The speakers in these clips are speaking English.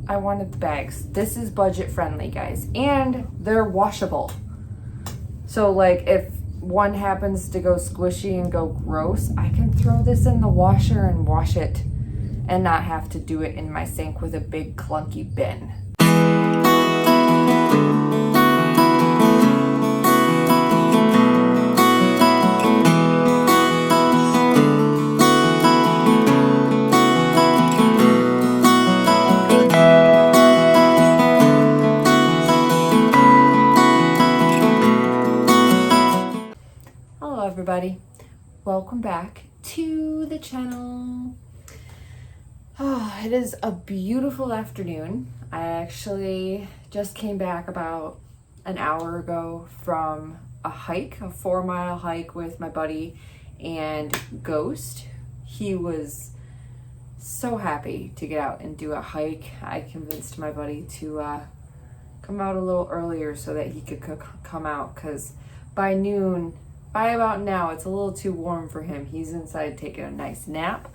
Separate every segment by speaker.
Speaker 1: I wanted the bags. This is budget friendly, guys, and they're washable. So like if one happens to go squishy and go gross, I can throw this in the washer and wash it and not have to do it in my sink with a big clunky bin. Hello everybody, welcome back to the channel. Oh, it is a beautiful afternoon. I actually just came back about an hour ago from a hike, a 4-mile hike with my buddy and Ghost. He was so happy to get out and do a hike. I convinced my buddy to come out a little earlier so that he could come out, because by about now, it's a little too warm for him. He's inside taking a nice nap.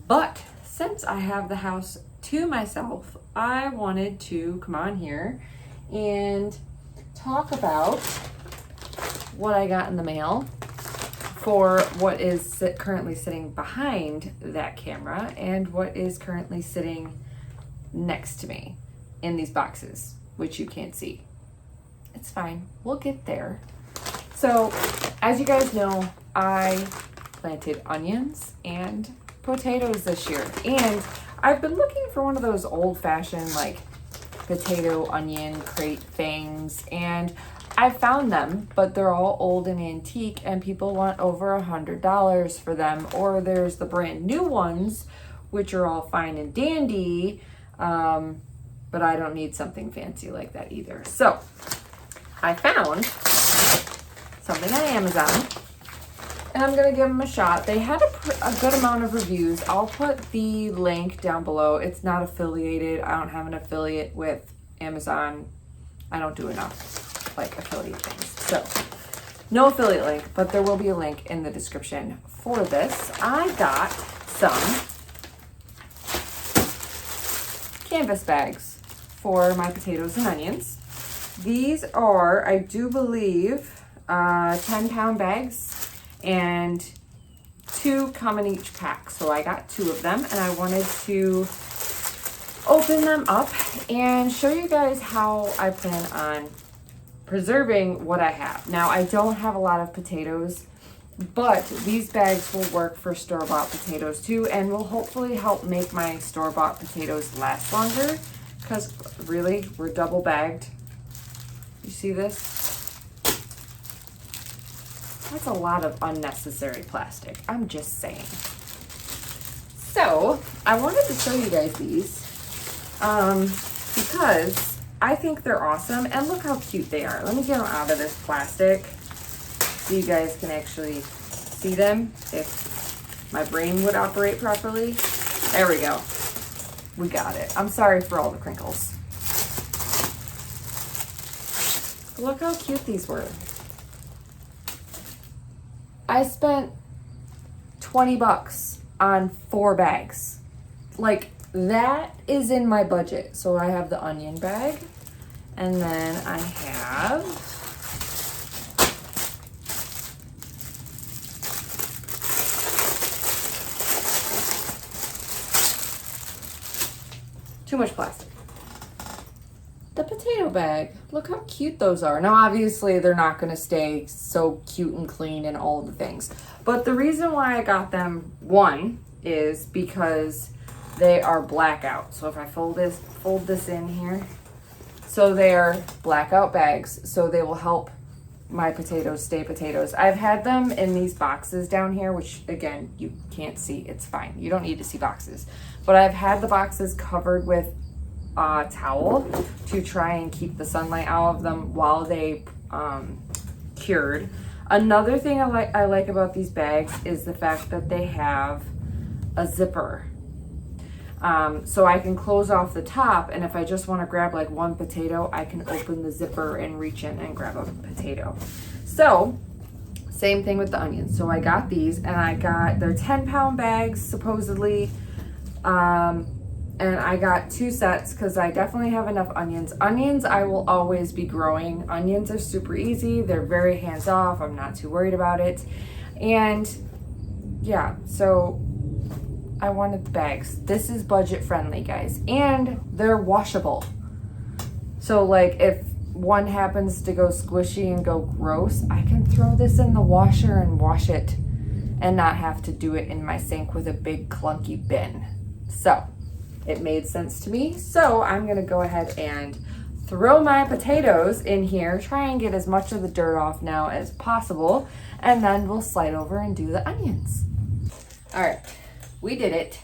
Speaker 1: But since I have the house to myself, I wanted to come on here and talk about what I got in the mail for what is currently sitting behind that camera and what is currently sitting next to me in these boxes, which you can't see. It's fine, we'll get there. So, as you guys know, I planted onions and potatoes this year. And I've been looking for one of those old-fashioned, like, potato onion crate things. And I found them, but they're all old and antique, and people want over $100 for them. Or there's the brand new ones, which are all fine and dandy, but I don't need something fancy like that either. So, I found something on Amazon, and I'm gonna give them a shot. They had a good amount of reviews. I'll put the link down below. It's not affiliated. I don't have an affiliate with Amazon. I don't do enough like affiliate things. So no affiliate link, but there will be a link in the description for this. I got some canvas bags for my potatoes and onions. These are, I do believe, 10-pound bags, and 2 come in each pack. So I got 2 of them, and I wanted to open them up and show you guys how I plan on preserving what I have. Now, I don't have a lot of potatoes, but these bags will work for store-bought potatoes too, and will hopefully help make my store-bought potatoes last longer, because really, we're double bagged. You see this? That's a lot of unnecessary plastic. I'm just saying. So, I wanted to show you guys these because I think they're awesome. And look how cute they are. Let me get them out of this plastic so you guys can actually see them if my brain would operate properly. There we go. We got it. I'm sorry for all the crinkles. Look how cute these were. I spent 20 bucks on 4 bags. Like, that is in my budget. So I have the onion bag, and then I have too much plastic. The potato bag. Look how cute those are. Now, obviously, they're not going to stay so cute and clean and all the things. But the reason why I got them, one, is because they are blackout. So if I fold this in here, so they are blackout bags. So they will help my potatoes stay potatoes. I've had them in these boxes down here, which again, you can't see. It's fine. You don't need to see boxes. But I've had the boxes covered with towel to try and keep the sunlight out of them while they cured. Another thing I like about these bags is the fact that they have a zipper. So I can close off the top, and if I just want to grab like one potato, I can open the zipper and reach in and grab a potato. So same thing with the onions. So I got these, and they're 10-pound bags supposedly. and I got 2 sets because I definitely have enough onions. Onions I will always be growing. Onions are super easy. They're very hands off. I'm not too worried about it. And yeah, so I wanted the bags. This is budget friendly, guys, and they're washable. So like if one happens to go squishy and go gross, I can throw this in the washer and wash it and not have to do it in my sink with a big clunky bin. So it made sense to me. So I'm gonna go ahead and throw my potatoes in here, try and get as much of the dirt off now as possible, and then we'll slide over and do the onions. All right, we did it.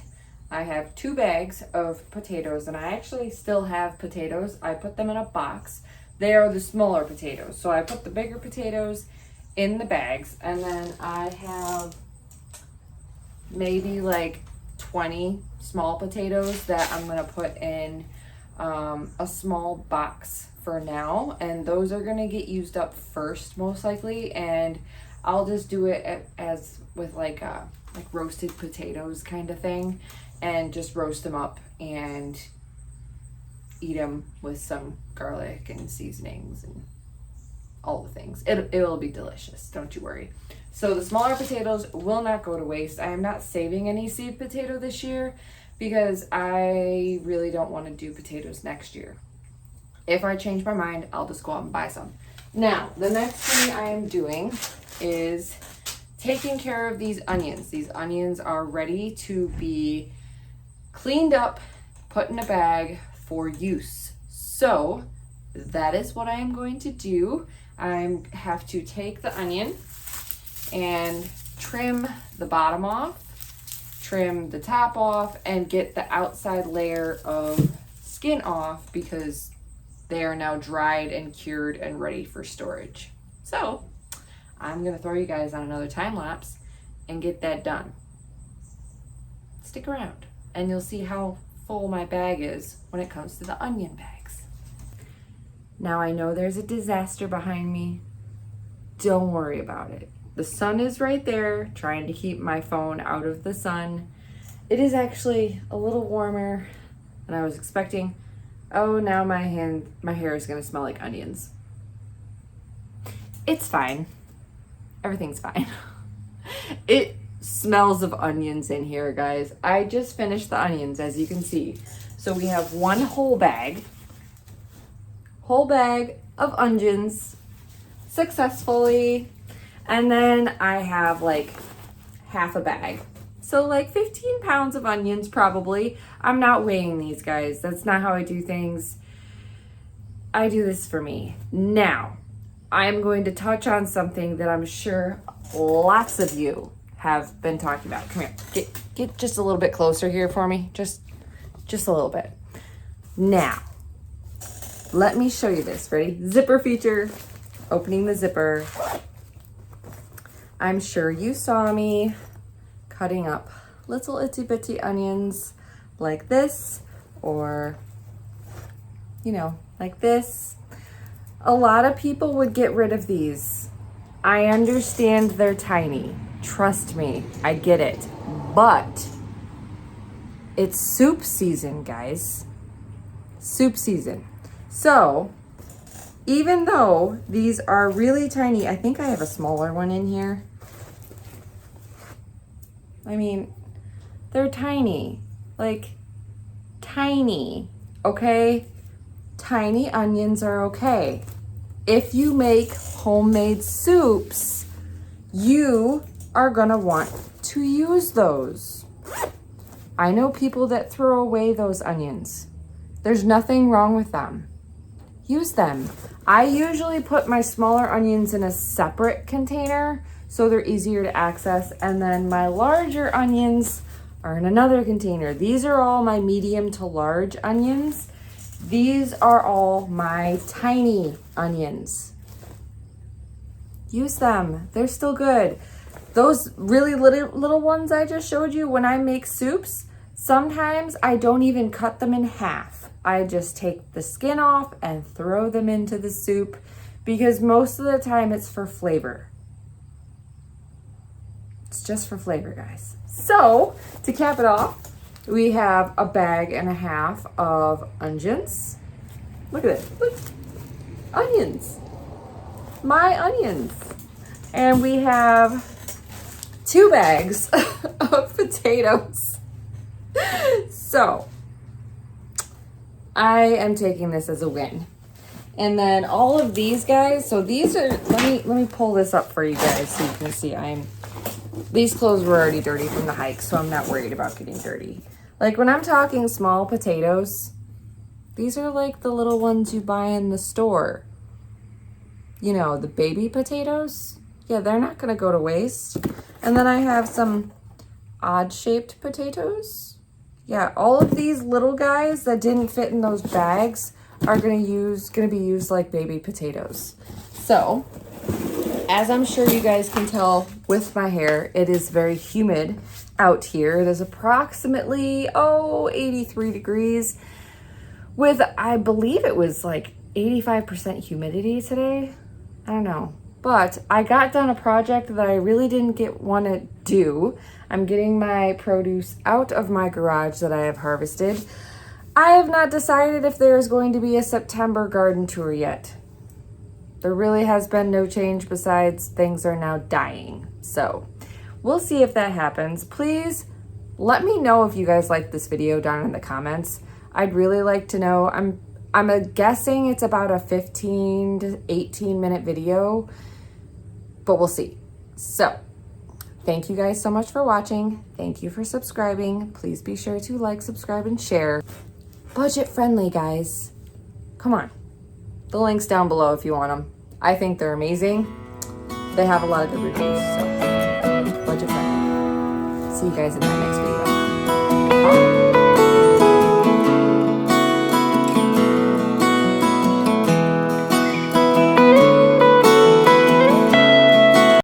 Speaker 1: I have 2 bags of potatoes, and I actually still have potatoes. I put them in a box. They are the smaller potatoes. So I put the bigger potatoes in the bags, and then I have maybe like 20 small potatoes that I'm gonna put in a small box for now, and those are gonna get used up first most likely, and I'll just do it as with like roasted potatoes kind of thing, and just roast them up and eat them with some garlic and seasonings and all the things. It'll be delicious, don't you worry. So the smaller potatoes will not go to waste. I am not saving any seed potato this year because I really don't want to do potatoes next year. If I change my mind, I'll just go out and buy some. Now, the next thing I am doing is taking care of these onions. These onions are ready to be cleaned up, put in a bag for use. So that is what I am going to do. I have to take the onion and trim the bottom off, trim the top off, and get the outside layer of skin off because they are now dried and cured and ready for storage. So I'm gonna throw you guys on another time lapse and get that done. Stick around and you'll see how full my bag is when it comes to the onion bags. Now I know there's a disaster behind me. Don't worry about it. The sun is right there, trying to keep my phone out of the sun. It is actually a little warmer than I was expecting. Oh, now my hair is gonna smell like onions. It's fine. Everything's fine. It smells of onions in here, guys. I just finished the onions, as you can see. So we have one whole bag of onions successfully. And then I have like half a bag. So like 15 pounds of onions probably. I'm not weighing these, guys. That's not how I do things. I do this for me. Now, I'm going to touch on something that I'm sure lots of you have been talking about. Come here, get just a little bit closer here for me. Just a little bit. Now, let me show you this. Ready? Zipper feature. Opening the zipper. I'm sure you saw me cutting up little itty bitty onions like this, or, you know, like this. A lot of people would get rid of these. I understand they're tiny. Trust me, I get it. But it's soup season, guys. Soup season. So, even though these are really tiny, I think I have a smaller one in here. I mean, they're tiny, like tiny, okay? Tiny onions are okay. If you make homemade soups, you are gonna want to use those. I know people that throw away those onions. There's nothing wrong with them. Use them. I usually put my smaller onions in a separate container so they're easier to access, and then my larger onions are in another container. These are all my medium to large onions. These are all my tiny onions. Use them. They're still good. Those really little ones I just showed you, when I make soups, sometimes I don't even cut them in half. I just take the skin off and throw them into the soup because most of the time it's for flavor. It's just for flavor, guys. So, to cap it off, We have a bag and a half of onions. Look at it. Look. Onions. My onions. And we have 2 bags of potatoes. So I am taking this as a win. And then all of these guys, so these are, let me pull this up for you guys so you can see. These clothes were already dirty from the hike, so I'm not worried about getting dirty. Like when I'm talking small potatoes, these are like the little ones you buy in the store. You know, the baby potatoes. Yeah, they're not gonna go to waste. And then I have some odd shaped potatoes. Yeah, all of these little guys that didn't fit in those bags are gonna be used like baby potatoes. So, as I'm sure you guys can tell with my hair, it is very humid out here. It is approximately, 83 degrees with, I believe it was like 85% humidity today. I don't know. But I got done a project that I really didn't want to do. I'm getting my produce out of my garage that I have harvested. I have not decided if there is going to be a September garden tour yet. There really has been no change besides things are now dying. So we'll see if that happens. Please let me know if you guys like this video down in the comments. I'd really like to know. I'm guessing it's about a 15 to 18 minute video, but we'll see. So thank you guys so much for watching. Thank you for subscribing. Please be sure to like, subscribe, and share. Budget friendly, guys. Come on. The link's down below if you want them. I think they're amazing. They have a lot of good reviews, so budget friendly. See you guys in my next video.